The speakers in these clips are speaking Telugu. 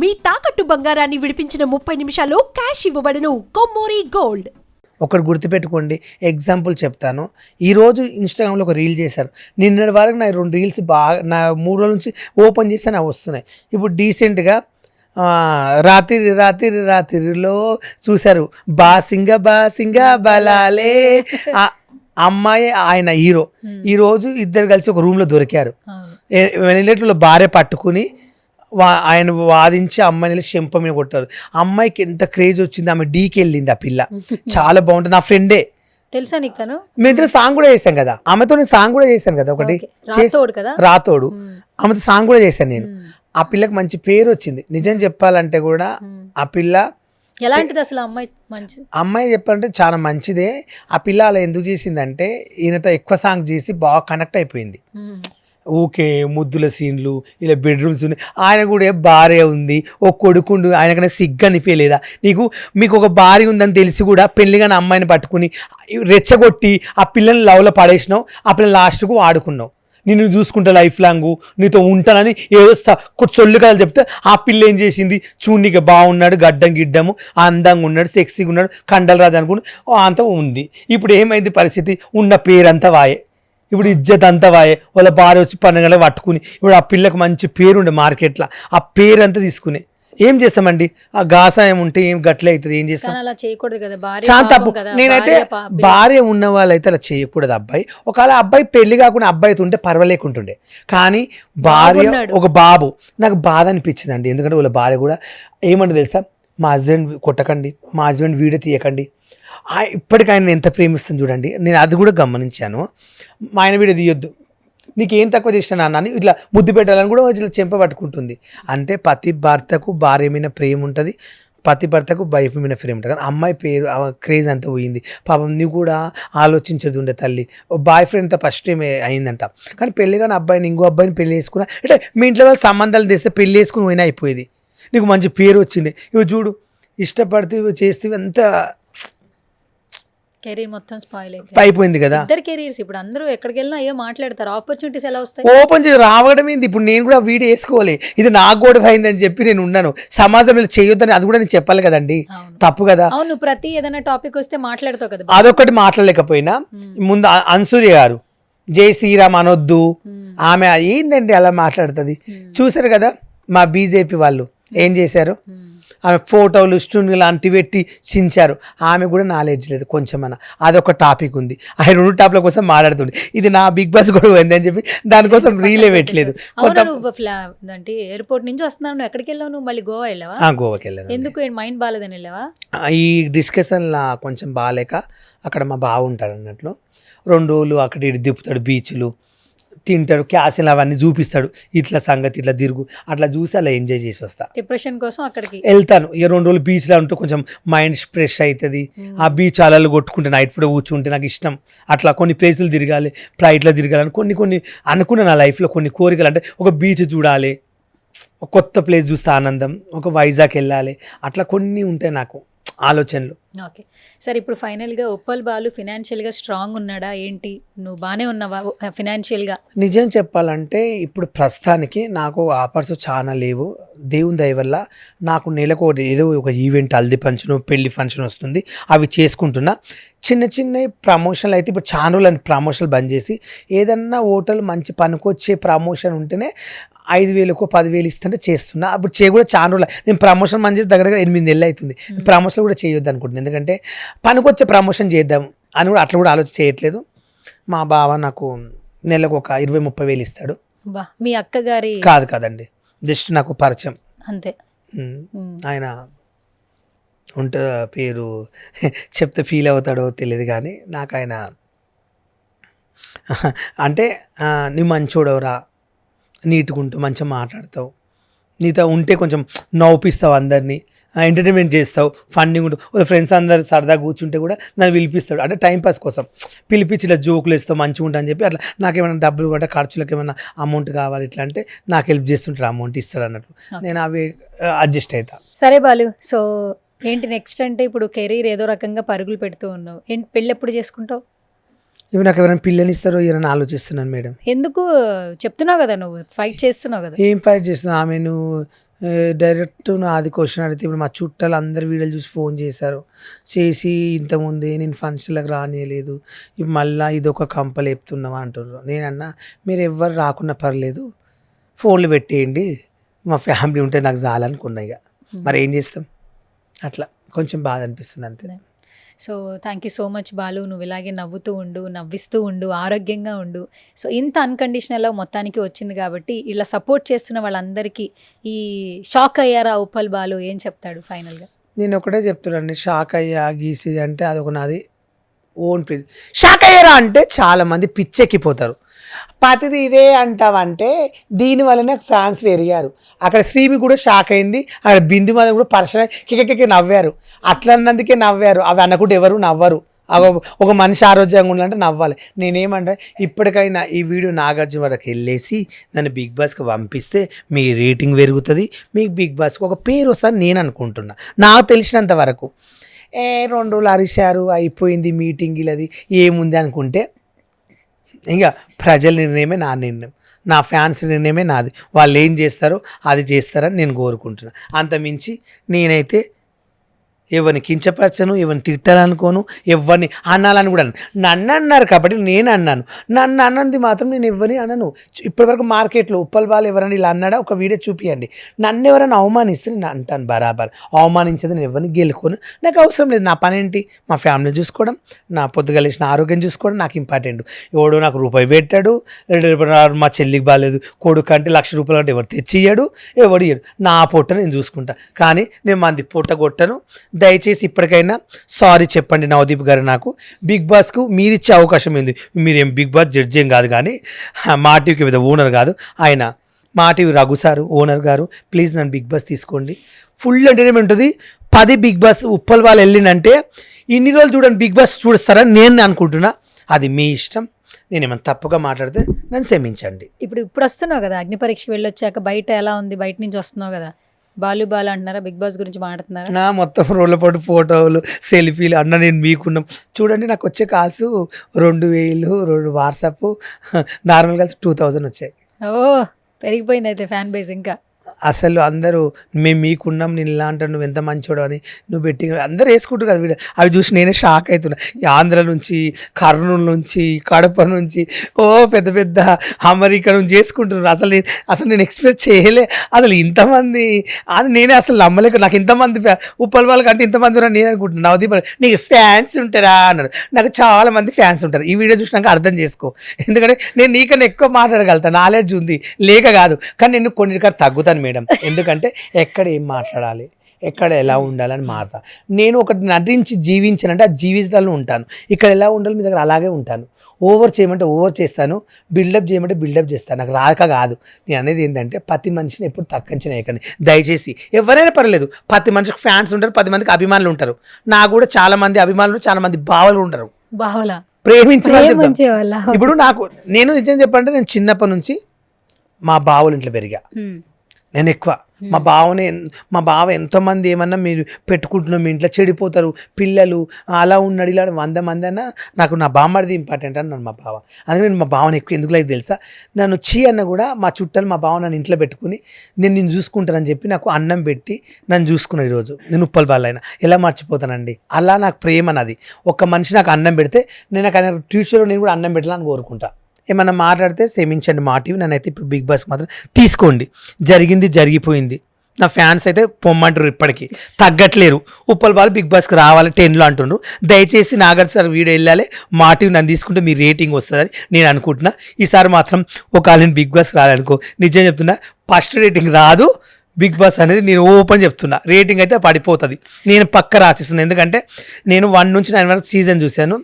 మీ తాకట్టు బంగారాన్ని విడిపించిన 30 నిమిషాల్లో క్యాష్ ఇవ్వబడును. కొమ్మూరి గోల్డ్. ఒకటి గుర్తుపెట్టుకోండి, ఎగ్జాంపుల్ చెప్తాను. ఈరోజు ఇన్స్టాగ్రామ్లో ఒక రీల్ చేశారు. నిన్నటి వరకు నా 2 రీల్స్ బాగా నా 3 రోజుల నుంచి ఓపెన్ చేస్తే నాకు వస్తున్నాయి. ఇప్పుడు డీసెంట్గా రాత్రిలో చూశారు, బాసింగ బలాలే అమ్మాయి ఆయన హీరో. ఈరోజు ఇద్దరు కలిసి ఒక రూమ్లో దొరికారు. వెళ్ళేట్లో భార్య పట్టుకుని ఆయన వాదించి అమ్మాయిని చెంప మీద కొట్టారు. అమ్మాయికి ఎంత క్రేజ్ వచ్చింది, ఆమె డీకి వెళ్ళింది. ఆ పిల్ల చాలా బాగుంటుంది. నా ఫ్రెండే తెలుసా నీకు తను? మేము సాంగ్ కూడా చేశాను కదా ఆమెతో. నేను సాంగ్ కూడా చేశాను కదా ఒకటి, రాతోడు. ఆమెతో సాంగ్ కూడా చేశాను నేను. ఆ పిల్లకి మంచి పేరు వచ్చింది. నిజం చెప్పాలంటే కూడా ఆ పిల్ల ఎలాంటిది అసలు అమ్మాయి చెప్పాలంటే చాలా మంచిదే. ఆ పిల్ల అలా ఎందుకు చేసిందంటే ఈయనతో ఎక్కువ సాంగ్ చేసి బాగా కనెక్ట్ అయిపోయింది. ఊకే ముద్దుల సీన్లు, ఇలా బెడ్రూమ్స్ ఉన్నాయి. ఆయన కూడా భార్య ఉంది, ఒక కొడుకుండు, ఆయనకన్నా సిగ్గు అనిపించలేదా మీకు ఒక భార్య ఉందని తెలిసి కూడా పెళ్లిగాని అమ్మాయిని పట్టుకుని రెచ్చగొట్టి ఆ పిల్లని లవ్లో పడేసినావు. ఆ పిల్లలు లాస్ట్కు ఆడుకున్నావు. నేను చూసుకుంటా లైఫ్ లాంగ్, నీతో ఉంటానని ఏదో చొల్లు కథలు చెప్తే ఆ పిల్ల ఏం చేసింది, చూడనీకి బాగున్నాడు, గడ్డం గిడ్డము, అందంగా ఉన్నాడు, సెక్సీగా ఉన్నాడు, కండల రాజు అనుకుని అంతా ఉంది. ఇప్పుడు ఏమైంది పరిస్థితి? ఉన్న పేరంతా వాయే. ఇప్పుడు ఇజ్జత్ అంతా వాయే. వాళ్ళ భార్య వచ్చి పండుగలో పట్టుకుని ఇప్పుడు ఆ పిల్లకు మంచి పేరుండే మార్కెట్లో, ఆ పేరంతా తీసుకుని ఏం చేస్తామండి? ఆ గాసాయం ఉంటే ఏం గట్లే అవుతుంది. ఏం చేస్తాం? చాలా తప్పు. నేనైతే భార్య ఉన్న వాళ్ళైతే అలా చేయకూడదు. అబ్బాయి ఒకవేళ అబ్బాయి పెళ్లి కాకుండా అబ్బాయితో ఉంటే పర్వాలేకుంటుండే, కానీ భార్య ఒక బాబు నాకు బాధ అనిపించింది అండి. ఎందుకంటే వాళ్ళ భార్య కూడా ఏమంటే తెలుసా, మా హస్బెండ్ కొట్టకండి, మా హస్బెండ్ వీడియో తీయకండి. ఇప్పటికీ ఆయన ఎంత ప్రేమిస్తుంది చూడండి. నేను అది కూడా గమనించాను. మా ఆయన వీడియో తీయొద్దు, నీకేం తక్కువ చేసిన అని ఇట్లా ముద్దు పెట్టాలని కూడా ఇట్లా చెంప పట్టుకుంటుంది. అంటే ప్రతి భర్తకు భార్య మీద ప్రేమ ఉంటుంది, ప్రతి భర్తకు వైఫ్ మీద ప్రేమ ఉంటుంది. కానీ అమ్మాయి పేరు క్రేజ్ అంతా పోయింది. పాపం నువ్వు కూడా ఆలోచించేది ఉండే తల్లి. బాయ్ ఫ్రెండ్తో ఫస్ట్ టైం అయిందంట. కానీ పెళ్ళి కానీ అబ్బాయిని ఇంకో అబ్బాయిని పెళ్లి చేసుకున్నా అంటే మీ ఇంట్లో వాళ్ళు సంబంధాలు తెస్తే పెళ్లి చేసుకుని పోయినా అయిపోయేది. నీకు మంచి పేరు వచ్చింది. ఇవి చూడు, ఇష్టపడితే చేస్తే అంతా కెరీర్ మొత్తం స్పాయిల్ అయిపోయింది కదా. ఇద్దరు కెరీర్స్ ఇప్పుడు అందరూ ఎక్కడికి వెళ్ళినా అయ్యో మాట్లాడతారు. ఆపర్చునిటీస్ ఎలా వస్తాయి? ఓపెన్ చేసి రావడం ఏంది? ఇప్పుడు నేను కూడా వీడియో వేసుకోవాలి, ఇది నాకు కూడా అయిందని చెప్పి నేను ఉన్నాను. సమాజంలో చేయొద్దని అది కూడా నేను చెప్పాలి కదండి, తప్పు కదా. అవును, ప్రతి ఏదైనా టాపిక్ వస్తే మాట్లాడతావు కదా. అదొకటి మాట్లాడలేకపోయినా ముందు అన్సూర్య గారు జై శ్రీరామ్ అనొద్దు, ఆమె ఏందండి అలా మాట్లాడుతుంది. చూసారు కదా మా బీజేపీ వాళ్ళు ఏం చేశారు, ఆమె ఫోటోలు స్టూన్ లాంటివి పెట్టి చించారు. ఆమె కూడా నాలెడ్జ్ లేదు కొంచెమన్నా. అదొక టాపిక్ ఉంది. ఆ 2 టాపిక్ల కోసం మాట్లాడుతుంది. ఇది నా బిగ్ బాస్ కూడా పోయింది అని చెప్పి దానికోసం రీలే పెట్టలేదు. అంటే ఎయిర్పోర్ట్ నుంచి వస్తున్నాను, ఎక్కడికి వెళ్ళావు నువ్వు? మళ్ళీ గోవా వెళ్ళావా? గోవాకి వెళ్ళాను. ఎందుకు? మైండ్ బాగాలేదని వెళ్ళావా? ఈ డిస్కషన్లా కొంచెం బాగాలేక అక్కడ మా బావ ఉంటాడు అన్నట్లు 2 రోజులు అక్కడ ఇటు దిప్పుతాడు, బీచ్లు తింటాడు, క్యాసిల్ అవన్నీ చూపిస్తాడు. ఇట్లా సంగతి ఇట్లా తిరుగు అట్లా చూసి అలా ఎంజాయ్ చేసి వస్తా. డిప్రెషన్ కోసం అక్కడికి వెళ్తాను. ఇక 2 రోజులు బీచ్లో ఉంటే కొంచెం మైండ్ ఫ్రెష్ అవుతుంది. ఆ బీచ్ అలలు కొట్టుకుంటే నైట్ పూట కూర్చుంటే నాకు ఇష్టం. అట్లా కొన్ని ప్లేసులు తిరగాలి, ఫ్లైట్లో తిరగాలని కొన్ని అనుకున్న నా లైఫ్లో కొన్ని కోరికలు. అంటే ఒక బీచ్ చూడాలి, ఒక కొత్త ప్లేస్ చూస్తే ఆనందం, ఒక వైజాగ్ వెళ్ళాలి, అట్లా కొన్ని ఉంటాయి నాకు ఆలోచనలు. ఓకే, సరే ఇప్పుడు ఫైనల్గా ఉప్పల్ బాలు ఫినాన్షియల్గా స్ట్రాంగ్ ఉన్నాడా ఏంటి? నువ్వు బాగానే ఉన్నావా ఫినాన్షియల్గా? నిజం చెప్పాలంటే ఇప్పుడు ప్రస్తుతానికి నాకు ఆఫర్స్ చాలా లేవు. దేవుని దయ వల్ల నాకు నెలకు ఏదో ఒక ఈవెంట్, హల్దీ ఫంక్షన్, పెళ్లి ఫంక్షన్ వస్తుంది, అవి చేసుకుంటున్నా. చిన్న ప్రమోషన్లు అయితే ఇప్పుడు చాలా రోజులు ప్రమోషన్లు బంద్ చేసి ఏదన్నా హోటల్ మంచి పనికొచ్చే ప్రమోషన్ ఉంటేనే 5,000కో 10,000 ఇస్తుంటే చేస్తున్నా. అప్పుడు కూడా చాలా రోజులు నేను ప్రమోషన్ బంద్ చేసి దగ్గర 8 నెలలు అవుతుంది. ప్రమోషన్ కూడా చేయొద్దు అనుకుంటున్నాను, ఎందుకంటే పనికొచ్చే ప్రమోషన్ చేద్దాం అని కూడా అట్లా కూడా ఆలోచన చేయట్లేదు. మా బావ నాకు నెలకు ఒక 20-30 వేలు ఇస్తాడు. మీ అక్కగారి కాదండి, జస్ట్ నాకు పరిచయం అంతే. ఆయన పేరు చెప్తే ఫీల్ అవుతాడో తెలియదు కానీ నాకు ఆయన అంటే నువ్వు మంచోడవరా, నీట్గా ఉంటూ మంచిగా మాట్లాడతావు, నీతో ఉంటే కొంచెం నవ్వుపిస్తావు, అందరినీ ఎంటర్టైన్మెంట్ చేస్తావు, ఫండింగ్ ఉంటుంది. వాళ్ళ ఫ్రెండ్స్ అందరు సరదాగా కూర్చుంటే కూడా నన్ను పిలిపిస్తాడు. అంటే టైంపాస్ కోసం పిలిపించి ఇలా జోకులు వేస్తావు, మంచిగా ఉంటా అని చెప్పి అట్లా నాకేమైనా డబ్బులు కూడా ఖర్చులకు ఏమైనా అమౌంట్ కావాలి ఇట్లా అంటే నాకు హెల్ప్ చేస్తుంటారు, అమౌంట్ ఇస్తాడు అన్నట్లు. నేను అవి అడ్జస్ట్ అవుతా. సరే బాలు, సో ఏంటి నెక్స్ట్? అంటే ఇప్పుడు కెరీర్ ఏదో రకంగా పరుగులు పెడుతూ ఉన్నావు, ఏంటి పెళ్ళి ఎప్పుడు చేసుకుంటావు? ఇవి నాకు ఎవరైనా పిల్లని ఇస్తారో ఎవరైనా ఆలోచిస్తున్నాను మేడం. ఎందుకు చెప్తున్నావు కదా, నువ్వు ఫైట్ చేస్తున్నావు కదా. ఏం ఫైట్ చేస్తున్నా? ఆమె డైరెక్ట్ నాది క్వశ్చన్ అడిగితే ఇప్పుడు మా చుట్టాలు అందరు వీడియోలు చూసి ఫోన్ చేసి ఇంతకుముందే నేను ఫంక్షన్లకు రానియలేదు ఇప్పుడు మళ్ళీ ఇది ఒక కంపలు చెప్తున్నావా అంటున్నారు. నేనన్నా మీరు ఎవ్వరు రాకున్నా పర్లేదు ఫోన్లు పెట్టేయండి మా ఫ్యామిలీ ఉంటే నాకు చాలనుకున్నా. ఇక మరి ఏం చేస్తాం, అట్లా కొంచెం బాధ అనిపిస్తుంది అంతే. So thank you so much Balu, నువ్వు ఇలాగే నవ్వుతూ ఉండు, నవ్విస్తూ ఉండు, ఆరోగ్యంగా ఉండు. సో ఇంత అన్కండిషనల్గా మొత్తానికి వచ్చింది కాబట్టి ఇలా సపోర్ట్ చేస్తున్న వాళ్ళందరికీ ఈ షాక్ అయ్యారా ఉప్పల్ బాలు ఏం చెప్తాడు ఫైనల్గా? నేను ఒకటే చెప్తున్నాను, షాక్ అయ్యా గీసి అంటే అదొక నాది ఓన్ ప్లీజ్. షాక్ అయ్యారా అంటే చాలామంది పిచ్చెక్కిపోతారు. ప్రతిది ఇదే అంటావంటే దీనివల్లనే ఫ్యాన్స్ పెరిగారు. అక్కడ శ్రీమి కూడా షాక్ అయింది, అక్కడ బిందు మీద కూడా పర్సనల్ కిక్కి నవ్వారు. అట్లా అన్నందుకే నవ్వారు, అవి అనకుండా ఎవరు నవ్వరు. ఒక మనిషి ఆరోగ్యంగా ఉండాలంటే నవ్వాలి. నేనేమంటే ఇప్పటికైనా ఈ వీడియో నాగార్జున వరకు వెళ్ళేసి నన్ను బిగ్ బాస్కి పంపిస్తే మీ రేటింగ్ పెరుగుతుంది, మీకు బిగ్ బాస్కి ఒక పేరు వస్తుందని నేను అనుకుంటున్నా. నాకు తెలిసినంత వరకు 2 రోజులు అరిశారు అయిపోయింది మీటింగ్ ఇలాది ఏముంది అనుకుంటే ఇంకా ప్రజల నిర్ణయమే నా నిర్ణయం, నా ఫ్యాన్స్ నిర్ణయమే నాది. వాళ్ళు ఏం చేస్తారో అది చేస్తారని నేను కోరుకుంటున్నాను. అంతమించి నేనైతే ఎవరిని కించపరచను, ఎవరిని తిట్టాలనుకోను, ఎవరిని అనాలని కూడా నన్ను అన్నారు కాబట్టి నేను అన్నాను. నన్ను అన్నది మాత్రం నేను ఎవరిని అనను. ఇప్పటివరకు మార్కెట్లో ఉప్పల్ బాలు ఎవరైనా ఇలా అన్నాడా ఒక వీడియో చూపియండి. నన్ను ఎవరైనా అవమానిస్తే నేను అంటాను బరాబర్. అవమానించేది నేను ఎవరిని గెలుకోను, నాకు అవసరం లేదు. నా పని ఏంటి, మా ఫ్యామిలీ చూసుకోవడం, నా పొద్దుగలేసిన ఆరోగ్యం చూసుకోవడం నాకు ఇంపార్టెంట్. ఎవడో నాకు రూపాయి పెట్టాడు, మా చెల్లికి బాగాలేదు కొడుకు అంటే ₹1,00,000 అంటే ఎవరు తెచ్చియ్యాడు, ఎవడు ఇయ్యాడు. నా పొట్ట నేను చూసుకుంటా, కానీ నేను మంది పొట్ట కొట్టను. దయచేసి ఇప్పటికైనా సారీ చెప్పండి నవదీప్ గారు. నాకు బిగ్ బాస్కు మీరు ఇచ్చే అవకాశం ఏంది, మీరేం బిగ్ బాస్ జడ్జి ఏం కాదు, కానీ మా టీవీకి మీద ఓనర్ కాదు ఆయన, మా టీవీ రఘు సారు ఓనర్ గారు. ప్లీజ్ నన్ను బిగ్ బాస్ తీసుకోండి, ఫుల్ ఎంటర్టైన్మెంట్ ఉంటుంది. 10 బిగ్ బాస్ ఉప్పల్ వాళ్ళు వెళ్ళినంటే ఇన్ని రోజులు చూడండి బిగ్ బాస్ చూస్తారని నేను అనుకుంటున్నా. అది మీ ఇష్టం, నేను ఏమైనా తప్పుగా మాట్లాడితే నన్ను క్షమించండి. ఇప్పుడు వస్తున్నావు కదా అగ్ని పరీక్షకి వెళ్ళొచ్చాక, బయట ఎలా ఉంది, బయట నుంచి వస్తున్నావు కదా, బాలు అంటున్నారా, బిగ్ బాస్ గురించి మాట్లాడుతున్నారా? మొత్తం రోడ్లపాటు ఫోటోలు సెల్ఫీలు అన్న నేను మీకున్నాం చూడండి. నాకు వచ్చే కాల్స్ 2,000, 2 వాట్సాప్, నార్మల్ కాల్స్ 2,000 వచ్చాయి. ఓ పెరిగిపోయింది అయితే ఫ్యాన్ బేస్. ఇంకా అసలు అందరూ మేము మీకున్నాం, నేను ఇలా అంటాను, నువ్వు ఎంత మంచోడు అని నువ్వు పెట్టి అందరూ వేసుకుంటారు కదా వీడియో. అవి చూసి నేనే షాక్ అవుతున్నా. ఈ ఆంధ్ర నుంచి, కర్నూలు నుంచి, కడప నుంచి, పెద్ద పెద్ద అమెరికా నుంచి చేసుకుంటున్నారు. అసలు నేను ఎక్స్పెక్ట్ చేయలే అసలు ఇంతమంది. అది నేనే అసలు నమ్మలేక, నాకు ఇంతమంది ఉప్పల్ వాళ్ళకి అంటే ఇంతమంది ఉన్నారు నేను అనుకుంటున్నాను. నవదీప్ నీకు ఫ్యాన్స్ ఉంటారా అన్నారు. నాకు చాలా మంది ఫ్యాన్స్ ఉంటారు. ఈ వీడియో చూసినాక అర్థం చేసుకో, ఎందుకంటే నేను నీకన్నా ఎక్కువ మాట్లాడగలుగుతాను, నాలెడ్జ్ ఉంది లేక కాదు, కానీ నేను కొన్నిటికాడ తగ్గుతాను మేడం. ఎందుకంటే ఎక్కడ ఏం మాట్లాడాలి, ఎక్కడ ఎలా ఉండాలని మారుతా. నేను ఒకటి నటించి జీవించానంటే ఆ జీవితాలను ఉంటాను. ఇక్కడ ఎలా ఉండాలి మీ దగ్గర అలాగే ఉంటాను. ఓవర్ చేయమంటే ఓవర్ చేస్తాను, బిల్డప్ చేయమంటే బిల్డప్ చేస్తాను. నాకు రాక కాదు. నేను అనేది ఏంటంటే ప్రతి మనిషిని ఎప్పుడు తక్కువ ఎక్కండి దయచేసి. ఎవరైనా పర్లేదు, ప్రతి మనిషికి ఫ్యాన్స్ ఉంటారు, 10 మందికి అభిమానులు ఉంటారు. నాకు కూడా చాలా మంది అభిమానులు, చాలా మంది బావలు ఉంటారు, బావలా ప్రేమించే వాళ్ళ. ఇప్పుడు నేను నిజం చెప్పంటే నేను చిన్నప్పటి నుంచి మా బావులు ఇంట్లో పెరిగా. నేను ఎక్కువ మా బావ ఎంతోమంది ఏమన్నా మీరు పెట్టుకుంటున్నాం మీ ఇంట్లో చెడిపోతారు పిల్లలు అలా ఉన్నాడు ఇలా 100 మంది అన్నా నాకు నా బామ్మడిది ఇంపార్టెంట్ అని నన్ను మా బావ. అందుకే నేను మా బావని ఎక్కువ ఎందుకు లేదు తెలుసా, నన్ను అన్న కూడా మా చుట్టాలు మా బావ నన్ను ఇంట్లో పెట్టుకుని నేను చూసుకుంటానని చెప్పి నాకు అన్నం పెట్టి నన్ను చూసుకున్నాను. ఈరోజు నేను ఉప్పల్ బాలైనా ఎలా మర్చిపోతానండి, అలా నాకు ప్రేమ నాది. ఒక మనిషి నాకు అన్నం పెడితే నేను ఫ్యూచర్లో నేను కూడా అన్నం పెట్టాలని కోరుకుంటా. ఏమన్నా మాట్లాడితే క్షమించండి మా టీవీ. నన్నైతే ఇప్పుడు బిగ్ బాస్ మాత్రం తీసుకోండి, జరిగింది జరిగిపోయింది. నా ఫ్యాన్స్ అయితే పొమ్మంటారు, ఇప్పటికీ తగ్గట్లేరు. ఉప్పల్ బాలు బిగ్ బాస్కి రావాలి 10లో అంటున్నారు. దయచేసి నాగార్జున సార్ వీడియో వెళ్ళాలి, మా టీవీ నన్ను తీసుకుంటే మీ రేటింగ్ వస్తుందని నేను అనుకుంటున్నా. ఈసారి మాత్రం ఒకవేళ బిగ్ బాస్కి రావాలనుకో, నిజం చెప్తున్నా ఫస్ట్ రేటింగ్ రాదు బిగ్ బాస్ అనేది, నేను ఓపెన్ చెప్తున్నా. రేటింగ్ అయితే పడిపోతుంది, నేను పక్క రాసిస్తున్నాను. ఎందుకంటే నేను 1 నుంచి 9 వరకు సీజన్ చూశాను,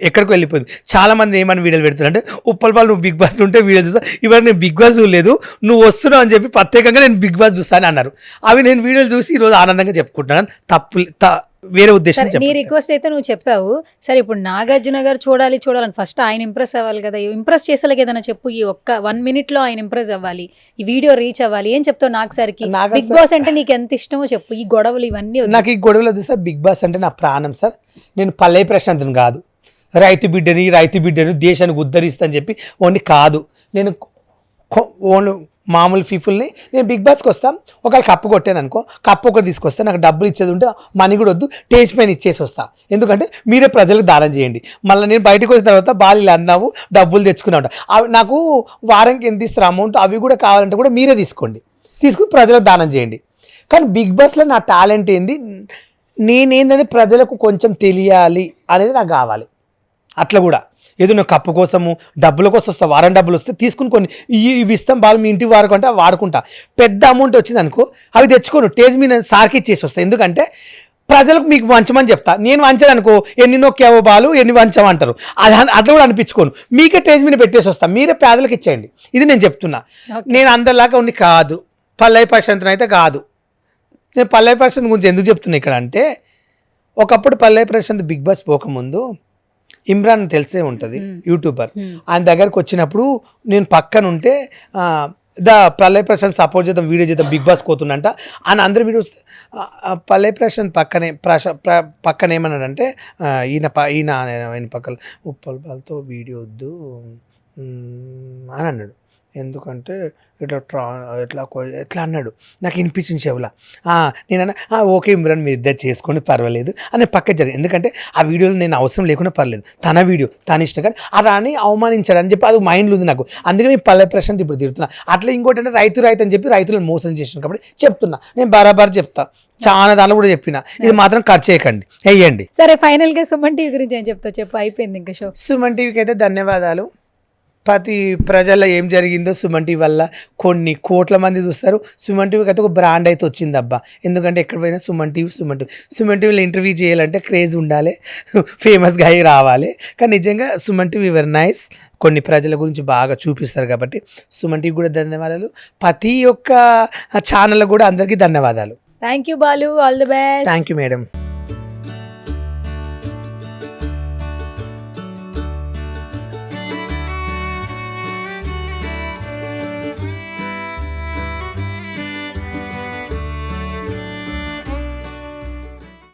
ఎక్కడికి వెళ్ళిపోయింది. చాలా మంది ఏమని వీడియోలు పెడుతున్నారంటే ఉప్పల్ బాల్ నువ్వు బిగ్ బాస్లో ఉంటే వీడియో చూస్తా, ఇవాళ నేను బిగ్ బాస్ చూడలేదు నువ్వు వస్తున్నావు అని చెప్పి ప్రత్యేకంగా నేను బిగ్ బాస్ చూస్తాను అన్నారు. అవి నేను వీడియోలు చూసి ఈరోజు ఆనందంగా చెప్పుకుంటున్నాను, వేరే ఉద్దేశం. నీ రిక్వెస్ట్ అయితే నువ్వు చెప్పావు సరే, ఇప్పుడు నాగార్జున గారు చూడాలని ఫస్ట్ ఆయన ఇంప్రెస్ అవ్వాలి కదా, ఇంప్రెస్ చేసేలాగా ఏదైనా చెప్పు. ఈ ఒక్క 1 minute ఆయన ఇంప్రెస్ అవ్వాలి, ఈ వీడియో రీచ్ అవ్వాలి. ఏం చెప్తావు నాకు సార్కి? బిగ్ బాస్ అంటే నీకు ఎంత ఇష్టమో చెప్పు. ఈ గొడవలు ఇవన్నీ నాకు ఈ గొడవలు వద్దు సార్. బిగ్ బాస్ అంటే నా ప్రాణం సార్. నేను పల్లె ప్రశాంతం కాదు, రైతు బిడ్డని దేశానికి ఉద్ధరిస్తా అని చెప్పి ఓన్లీ కాదు. నేను ఓన్లీ మామూలు పీపుల్ని నేను బిగ్ బాస్కి వస్తాను, ఒకవేళ కప్పు కొట్టాను అనుకో, కప్పు ఒకటి తీసుకొస్తాను, నాకు డబ్బులు ఇచ్చేది ఉంటే మనీ కూడా వద్దు, టేస్ట్ పైన ఇచ్చేసి వస్తా. ఎందుకంటే మీరే ప్రజలకు దానం చేయండి. మళ్ళీ నేను బయటకు వచ్చిన తర్వాత బాగా అన్నావు డబ్బులు తెచ్చుకున్నా ఉంటా, అవి నాకు వారానికి ఎంత ఇస్తారు అమౌంట్, అవి కూడా కావాలంటే కూడా మీరే తీసుకోండి, తీసుకుని ప్రజలకు దానం చేయండి. కానీ బిగ్ బాస్లో నా టాలెంట్ ఏంది, నేనేందని ప్రజలకు కొంచెం తెలియాలి అనేది నాకు కావాలి. అట్లా కూడా ఏదో నువ్వు కప్పు కోసము డబ్బుల కోసం వస్తా, వారం డబ్బులు వస్తే తీసుకుని కొన్ని ఇవి ఇస్తాం బాగా మీ ఇంటికి వాడుకుంటే వాడుకుంటా. పెద్ద అమౌంట్ వచ్చింది అనుకో అవి తెచ్చుకోను, టేస్ట్ మీద సార్కి ఇచ్చేసి వస్తాను. ఎందుకంటే ప్రజలకు మీకు వంచమని చెప్తా, నేను వంచాను అనుకో ఎన్ని నొక్కావో బాలు ఎన్ని వంచమంటారు, అది అట్లా కూడా అనిపించుకోను, మీకే టేస్ట్ మీద పెట్టేసి వస్తాను, మీరే పేదలకు ఇచ్చేయండి. ఇది నేను చెప్తున్నా. నేను అందరిలాగా ఉండి కాదు, పల్లవి ప్రశాంత్ అయితే కాదు. నేను పల్లవి ప్రశాంత్ గురించి ఎందుకు చెప్తున్నా ఇక్కడ అంటే, ఒకప్పుడు పల్లవి ప్రశాంత్ బిగ్ బాస్ పోకముందు ఇమ్రాన్ తెలిసే ఉంటుంది యూట్యూబర్, ఆయన దగ్గరకు వచ్చినప్పుడు నేను పక్కన ఉంటే పల్లవి ప్రశాంత్ సపోర్ట్ చేద్దాం వీడియో చేద్దాం బిగ్ బాస్ పోతుందంట అని అందరు వీడియోస్. పల్లవి ప్రశాంత్ పక్కన ఏమన్నాడంటే ఈయన పక్కన ఉప్పల్ బాల్తో వీడియో వద్దు అని అన్నాడు. ఎందుకంటే ఎట్లా అన్నాడు, నాకు వినిపించింది చెవులా. నేనన్నా ఓకే ఇమ్రాన్ మీరు ఇద్దరు చేసుకోండి పర్వాలేదు అని పక్క జరిగింది. ఎందుకంటే ఆ వీడియోలో నేను అవసరం లేకుండా పర్లేదు, తన వీడియో తన ఇష్టం, కానీ అలా అని అవమానించాడు అని చెప్పి అది మైండ్లో ఉంది నాకు. అందుకని పల్లవి ప్రశాంత్ ఇప్పుడు తిడుతున్నా. అట్లా ఇంకోటి అంటే రైతు అని చెప్పి రైతులను మోసం చేసిన కాబట్టి చెప్తున్నా, నేను బరాబర్ చెప్తా, చాలా దానిలో కూడా చెప్పిన, ఇది మాత్రం ఖర్చు చేయకండి, వేయండి. సరే ఫైనల్ గా సుమన్ టీవీ గురించి ఏం చెప్తావు చెప్పు, అయిపోయింది ఇంకా షో. సుమన్ టీవీకి అయితే ధన్యవాదాలు. ప్రతి ప్రజల్లో ఏం జరిగిందో సుమన్ టీవీ వల్ల కొన్ని కోట్ల మంది చూస్తారు. సుమన్ టీవీకి అయితే ఒక బ్రాండ్ అయితే వచ్చింది అబ్బా. ఎందుకంటే ఎక్కడ పోయినా సుమన్ టీవీలో ఇంటర్వ్యూ చేయాలంటే క్రేజ్ ఉండాలి, ఫేమస్గా అయి రావాలి. కానీ నిజంగా సుమన్ టీవీ వెరీ నైస్, కొన్ని ప్రజల గురించి బాగా చూపిస్తారు కాబట్టి సుమన్ టీవీ కూడా ధన్యవాదాలు. ప్రతి ఒక్క ఛానల్ కూడా అందరికీ ధన్యవాదాలు. Thank you Balu, all the best. Thank you madam.